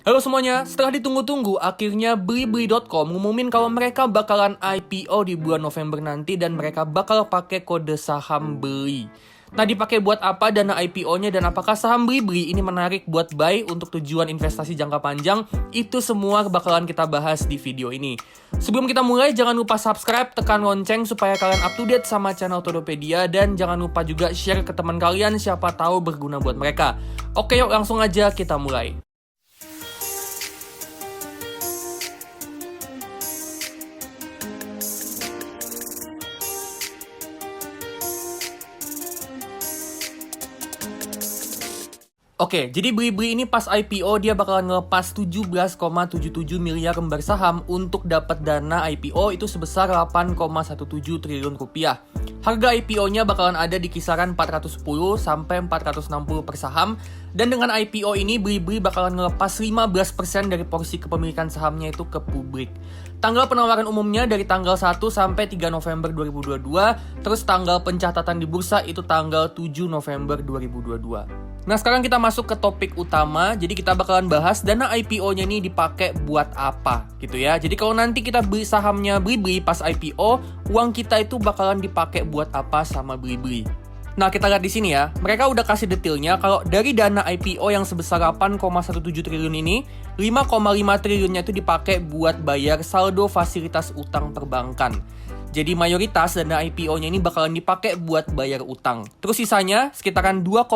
Halo semuanya, setelah ditunggu-tunggu, akhirnya Blibli.com ngumumin kalau mereka bakalan IPO di bulan November nanti dan mereka bakal pakai kode saham BLI. Nah, dipakai buat apa dana IPO-nya dan apakah saham Blibli ini menarik buat buy untuk tujuan investasi jangka panjang? Itu semua bakalan kita bahas di video ini. Sebelum kita mulai, jangan lupa subscribe, tekan lonceng supaya kalian up to date sama channel Todopedia dan jangan lupa juga share ke teman kalian siapa tahu berguna buat mereka. Oke, yuk langsung aja kita mulai. Oke, jadi Blibli ini pas IPO dia bakalan ngelepas 17,77 miliar lembar saham untuk dapat dana IPO itu sebesar 8,17 triliun rupiah. Harga IPO-nya bakalan ada di kisaran 410 sampai 460 per saham dan dengan IPO ini Blibli bakalan ngelepas 15% dari porsi kepemilikan sahamnya itu ke publik. Tanggal penawaran umumnya dari tanggal 1 sampai 3 November 2022, terus tanggal pencatatan di bursa itu tanggal 7 November 2022. Nah, sekarang kita masuk ke topik utama. Jadi kita bakalan bahas dana IPO-nya nih dipakai buat apa gitu ya. Jadi kalau nanti kita beli sahamnya Blibli pas IPO, uang kita itu bakalan dipakai buat apa sama Blibli. Nah, kita lihat di sini ya. Mereka udah kasih detailnya kalau dari dana IPO yang sebesar 8,17 triliun ini, 5,5 triliunnya itu dipakai buat bayar saldo fasilitas utang perbankan. Jadi mayoritas dana IPO-nya ini bakalan dipakai buat bayar utang. Terus sisanya sekitaran 2,6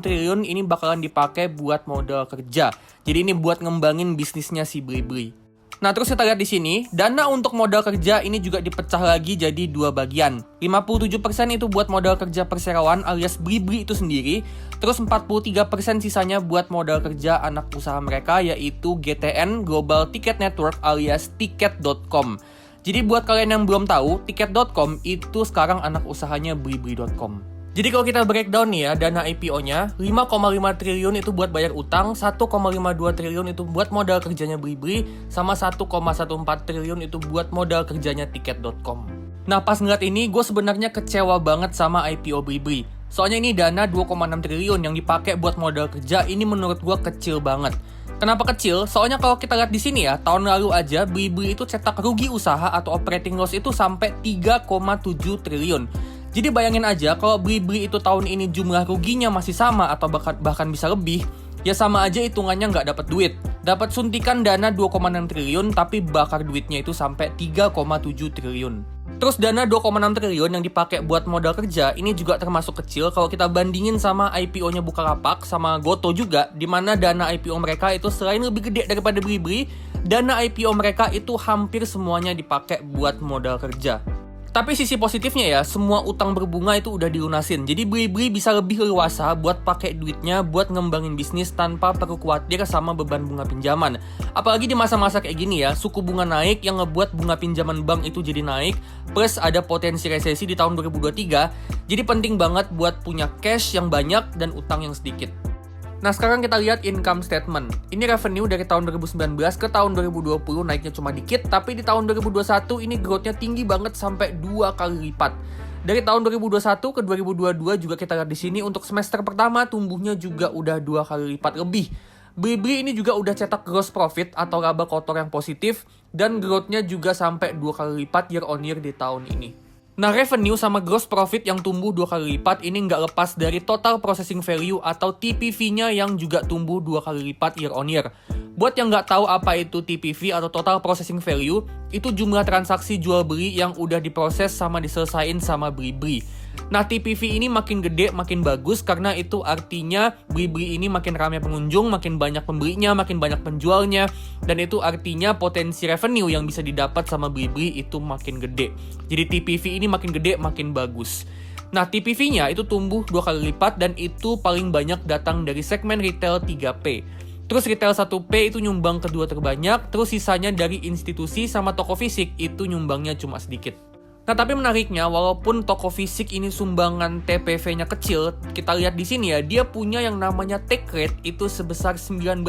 triliun ini bakalan dipakai buat modal kerja. Jadi ini buat ngembangin bisnisnya si Blibli. Nah, terus kita lihat di sini, dana untuk modal kerja ini juga dipecah lagi jadi dua bagian. 57% itu buat modal kerja perseroan alias Blibli itu sendiri. Terus 43% sisanya buat modal kerja anak usaha mereka yaitu GTN Global Ticket Network alias Tiket.com. Jadi buat kalian yang belum tahu, Tiket.com itu sekarang anak usahanya Blibli.com. Jadi kalau kita breakdown nih ya, dana IPO-nya 5,5 triliun itu buat bayar utang, 1,52 triliun itu buat modal kerjanya Blibli, sama 1,14 triliun itu buat modal kerjanya Tiket.com. Nah, pas ngeliat ini, gue sebenarnya kecewa banget sama IPO Blibli. Soalnya ini dana 2,6 triliun yang dipakai buat modal kerja, ini menurut gue kecil banget. Kenapa kecil? Soalnya kalau kita lihat di sini ya, tahun lalu aja Blibli itu cetak rugi usaha atau operating loss itu sampai 3,7 triliun. Jadi bayangin aja kalau Blibli itu tahun ini jumlah ruginya masih sama atau bahkan bisa lebih, ya sama aja hitungannya nggak dapat duit. Dapat suntikan dana 2,6 triliun tapi bakar duitnya itu sampai 3,7 triliun. Terus dana 2,6 triliun yang dipakai buat modal kerja ini juga termasuk kecil kalau kita bandingin sama IPO-nya Bukalapak sama Goto juga, di mana dana IPO mereka itu selain lebih gede daripada Blibli, dana IPO mereka itu hampir semuanya dipakai buat modal kerja. Tapi sisi positifnya ya, semua utang berbunga itu udah dilunasin. Jadi Blibli bisa lebih leluasa buat pakai duitnya buat ngembangin bisnis tanpa perlu khawatir sama beban bunga pinjaman. Apalagi di masa-masa kayak gini ya, suku bunga naik yang ngebuat bunga pinjaman bank itu jadi naik, plus ada potensi resesi di tahun 2023. Jadi penting banget buat punya cash yang banyak dan utang yang sedikit. Nah, sekarang kita lihat income statement. Ini revenue dari tahun 2019 ke tahun 2020 naiknya cuma dikit, tapi di tahun 2021 ini growth-nya tinggi banget sampai 2 kali lipat. Dari tahun 2021 ke 2022 juga kita lihat di sini untuk semester pertama tumbuhnya juga udah 2 kali lipat lebih. Blibli ini juga udah cetak gross profit atau laba kotor yang positif dan growth-nya juga sampai 2 kali lipat year on year di tahun ini. Nah, revenue sama gross profit yang tumbuh 2 kali lipat ini nggak lepas dari total processing value atau TPV-nya yang juga tumbuh 2 kali lipat year on year. Buat yang nggak tahu apa itu TPV atau total processing value, itu jumlah transaksi jual beli yang udah diproses sama diselesain sama Blibli. Nah, TPV ini makin gede, makin bagus karena itu artinya Blibli ini makin ramai pengunjung, makin banyak pembelinya, makin banyak penjualnya, dan itu artinya potensi revenue yang bisa didapat sama Blibli itu makin gede. Jadi TPV ini makin gede, makin bagus. Nah, TPV-nya itu tumbuh 2 kali lipat dan itu paling banyak datang dari segmen retail 3P. Terus retail 1P itu nyumbang kedua terbanyak, terus sisanya dari institusi sama toko fisik itu nyumbangnya cuma sedikit. Nah, tapi menariknya, walaupun toko fisik ini sumbangan TPV-nya kecil, kita lihat di sini ya, dia punya yang namanya take rate itu sebesar 19,8%,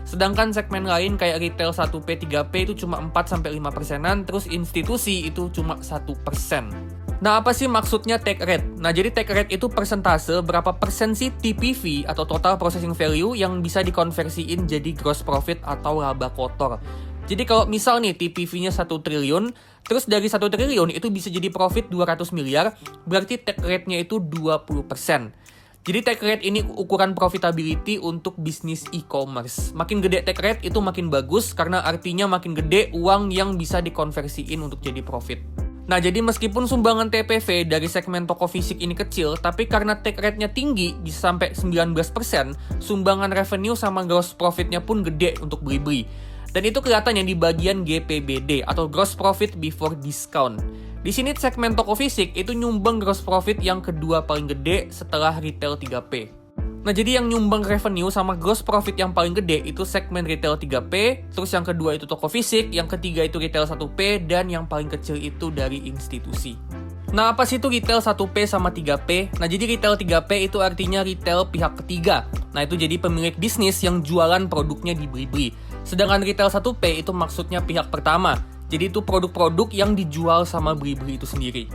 sedangkan segmen lain kayak retail 1P, 3P itu cuma 4-5%, terus institusi itu cuma 1%. Nah, apa sih maksudnya take rate? Nah, jadi take rate itu persentase berapa persen sih TPV atau total processing value yang bisa dikonversiin jadi gross profit atau laba kotor. Jadi kalau misal nih TPV-nya 1 triliun, terus dari 1 triliun itu bisa jadi profit 200 miliar, berarti take rate-nya itu 20%. Jadi take rate ini ukuran profitability untuk bisnis e-commerce. Makin gede take rate itu makin bagus karena artinya makin gede uang yang bisa dikonversiin untuk jadi profit. Nah, jadi meskipun sumbangan TPV dari segmen toko fisik ini kecil, tapi karena take rate-nya tinggi, bisa sampai 19%, sumbangan revenue sama gross profit-nya pun gede untuk Blibli. Dan itu kelihatannya di bagian GPBD atau gross profit before discount. Di sini segmen toko fisik itu nyumbang gross profit yang kedua paling gede setelah retail 3P. Nah, jadi yang nyumbang revenue sama gross profit yang paling gede itu segmen retail 3P, terus yang kedua itu toko fisik, yang ketiga itu retail 1P, dan yang paling kecil itu dari institusi. Nah, apa sih itu retail 1P sama 3P? Nah, jadi retail 3P itu artinya retail pihak ketiga. Nah, itu jadi pemilik bisnis yang jualan produknya di Blibli. Sedangkan retail 1P itu maksudnya pihak pertama. Jadi itu produk-produk yang dijual sama Blibli itu sendiri.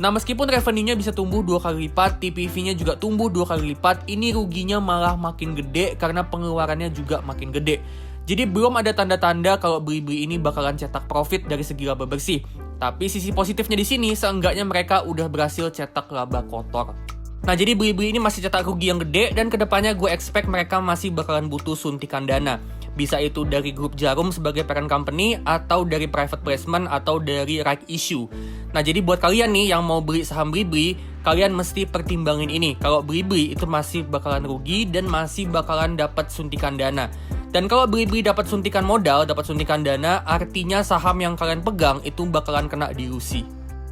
Nah, meskipun revenue-nya bisa tumbuh 2 kali lipat, TPV-nya juga tumbuh 2 kali lipat, ini ruginya malah makin gede karena pengeluarannya juga makin gede. Jadi belum ada tanda-tanda kalau Blibli ini bakalan cetak profit dari segi laba bersih. Tapi sisi positifnya di sini, seenggaknya mereka udah berhasil cetak laba kotor. Nah, jadi Blibli ini masih cetak rugi yang gede, dan kedepannya gue expect mereka masih bakalan butuh suntikan dana. Bisa itu dari grup Jarum sebagai parent company, atau dari private placement, atau dari right issue. Nah, jadi buat kalian nih yang mau beli saham Blibli, kalian mesti pertimbangin ini. Kalau Blibli itu masih bakalan rugi dan masih bakalan dapat suntikan dana. Dan kalau Blibli dapat suntikan modal, dapat suntikan dana, artinya saham yang kalian pegang itu bakalan kena dilusi.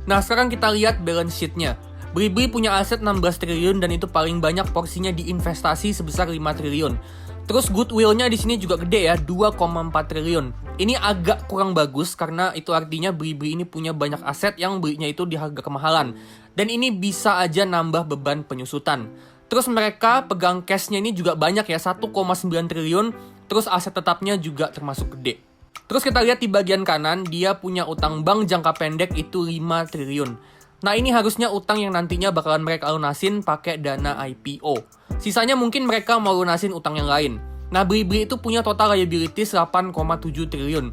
Nah, sekarang kita lihat balance sheet-nya. Blibli punya aset 16 triliun dan itu paling banyak porsinya diinvestasi sebesar 5 triliun. Terus goodwill-nya di sini juga gede ya, 2,4 triliun. Ini agak kurang bagus karena itu artinya Blibli ini punya banyak aset yang belinya itu di harga kemahalan. Dan ini bisa aja nambah beban penyusutan. Terus mereka pegang cash-nya ini juga banyak ya, 1,9 triliun. Terus aset tetapnya juga termasuk gede. Terus kita lihat di bagian kanan, dia punya utang bank jangka pendek itu 5 triliun. Nah, ini harusnya utang yang nantinya bakalan mereka lunasin pakai dana IPO. Sisanya mungkin mereka mau lunasin utang yang lain. Nah, Blibli itu punya total liabilities 8,7 triliun.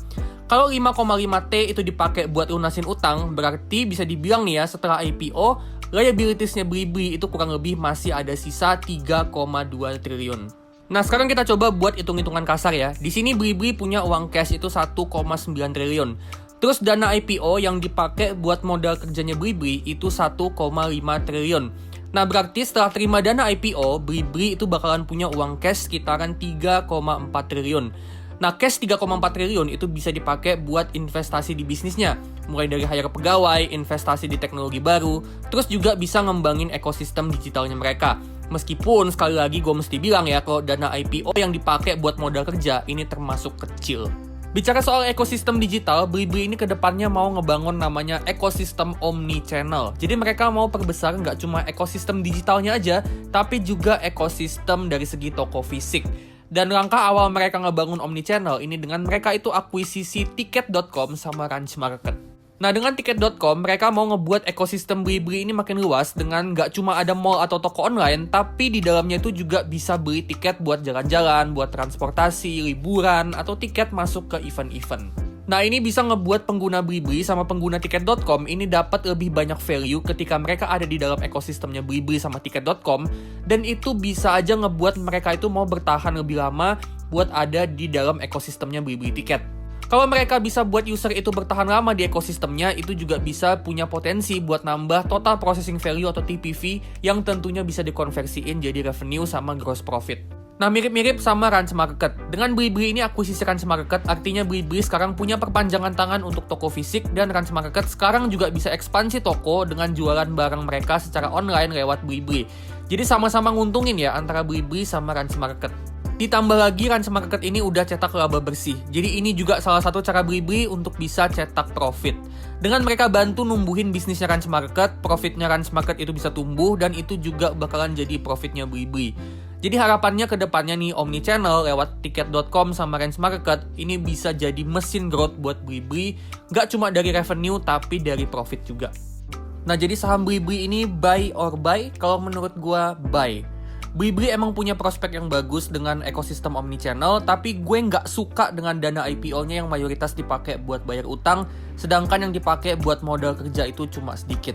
Kalau 5,5T itu dipakai buat lunasin utang, berarti bisa dibilang nih ya, setelah IPO, liabilitiesnya Blibli itu kurang lebih masih ada sisa 3,2 triliun. Nah, sekarang kita coba buat hitung-hitungan kasar ya. Di sini Blibli punya uang cash itu 1,9 triliun. Terus dana IPO yang dipakai buat modal kerjanya Blibli itu 1,5 triliun. Nah, berarti setelah terima dana IPO, Blibli itu bakalan punya uang cash sekitaran 3,4 triliun. Nah, cash 3,4 triliun itu bisa dipakai buat investasi di bisnisnya. Mulai dari hire pegawai, investasi di teknologi baru, terus juga bisa ngembangin ekosistem digitalnya mereka. Meskipun sekali lagi gue mesti bilang ya, kalau dana IPO yang dipakai buat modal kerja ini termasuk kecil. Bicara soal ekosistem digital, Blibli ini kedepannya mau ngebangun namanya ekosistem omni-channel. Jadi mereka mau perbesar nggak cuma ekosistem digitalnya aja, tapi juga ekosistem dari segi toko fisik. Dan langkah awal mereka ngebangun omni-channel ini dengan mereka itu akuisisi Tiket.com sama Ranch Market. Nah, dengan Tiket.com, mereka mau ngebuat ekosistem Blibli ini makin luas dengan nggak cuma ada mall atau toko online, tapi di dalamnya itu juga bisa beli tiket buat jalan-jalan, buat transportasi, liburan, atau tiket masuk ke event-event. Nah, ini bisa ngebuat pengguna Blibli sama pengguna Tiket.com ini dapat lebih banyak value ketika mereka ada di dalam ekosistemnya Blibli sama Tiket.com, dan itu bisa aja ngebuat mereka itu mau bertahan lebih lama buat ada di dalam ekosistemnya Blibli Tiket. Kalau mereka bisa buat user itu bertahan lama di ekosistemnya, itu juga bisa punya potensi buat nambah total processing value atau TPV yang tentunya bisa dikonversiin jadi revenue sama gross profit. Nah, mirip-mirip sama Ranch Market. Dengan Blibli ini akuisisi Ranch Market, artinya Blibli sekarang punya perpanjangan tangan untuk toko fisik, dan Ranch Market sekarang juga bisa ekspansi toko dengan jualan barang mereka secara online lewat Blibli. Jadi sama-sama nguntungin ya antara Blibli sama Ranch Market. Ditambah lagi Ranch Market ini udah cetak laba bersih. Jadi ini juga salah satu cara Blibli untuk bisa cetak profit. Dengan mereka bantu numbuhin bisnisnya Ranch Market, profitnya Ranch Market itu bisa tumbuh dan itu juga bakalan jadi profitnya Blibli. Jadi harapannya ke depannya nih omni-channel lewat Tiket.com sama Ranch Market ini bisa jadi mesin growth buat Blibli, nggak cuma dari revenue tapi dari profit juga. Nah, jadi saham Blibli ini buy or buy? Kalau menurut gua buy. Blibli emang punya prospek yang bagus dengan ekosistem omnichannel, tapi gue nggak suka dengan dana IPO-nya yang mayoritas dipakai buat bayar utang, sedangkan yang dipakai buat modal kerja itu cuma sedikit.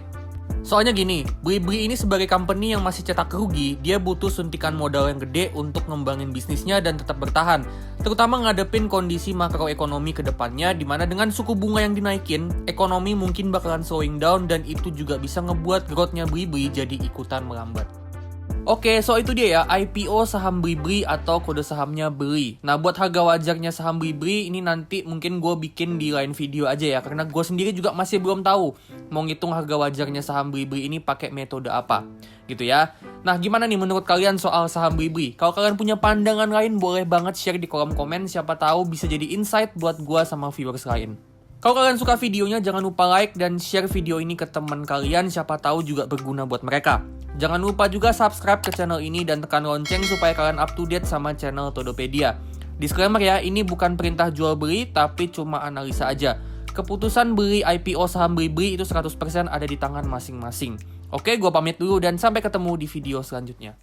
Soalnya gini, Blibli ini sebagai company yang masih cetak rugi, dia butuh suntikan modal yang gede untuk ngembangin bisnisnya dan tetap bertahan. Terutama ngadepin kondisi makroekonomi ke depannya, dimana dengan suku bunga yang dinaikin, ekonomi mungkin bakalan slowing down dan itu juga bisa ngebuat growth-nya Blibli jadi ikutan melambat. Oke, so itu dia ya, IPO saham Blibli atau kode sahamnya BLI. Nah, buat harga wajarnya saham Blibli ini nanti mungkin gue bikin di lain video aja ya, karena gue sendiri juga masih belum tahu mau ngitung harga wajarnya saham Blibli ini pakai metode apa, gitu ya. Nah, gimana nih menurut kalian soal saham Blibli? Kalau kalian punya pandangan lain, boleh banget share di kolom komen, siapa tahu bisa jadi insight buat gue sama viewers lain. Kalau kalian suka videonya, jangan lupa like dan share video ini ke teman kalian, siapa tahu juga berguna buat mereka. Jangan lupa juga subscribe ke channel ini dan tekan lonceng supaya kalian up to date sama channel Todopedia. Disclaimer ya, ini bukan perintah jual beli, tapi cuma analisa aja. Keputusan beli IPO saham Blibli itu 100% ada di tangan masing-masing. Oke, gue pamit dulu dan sampai ketemu di video selanjutnya.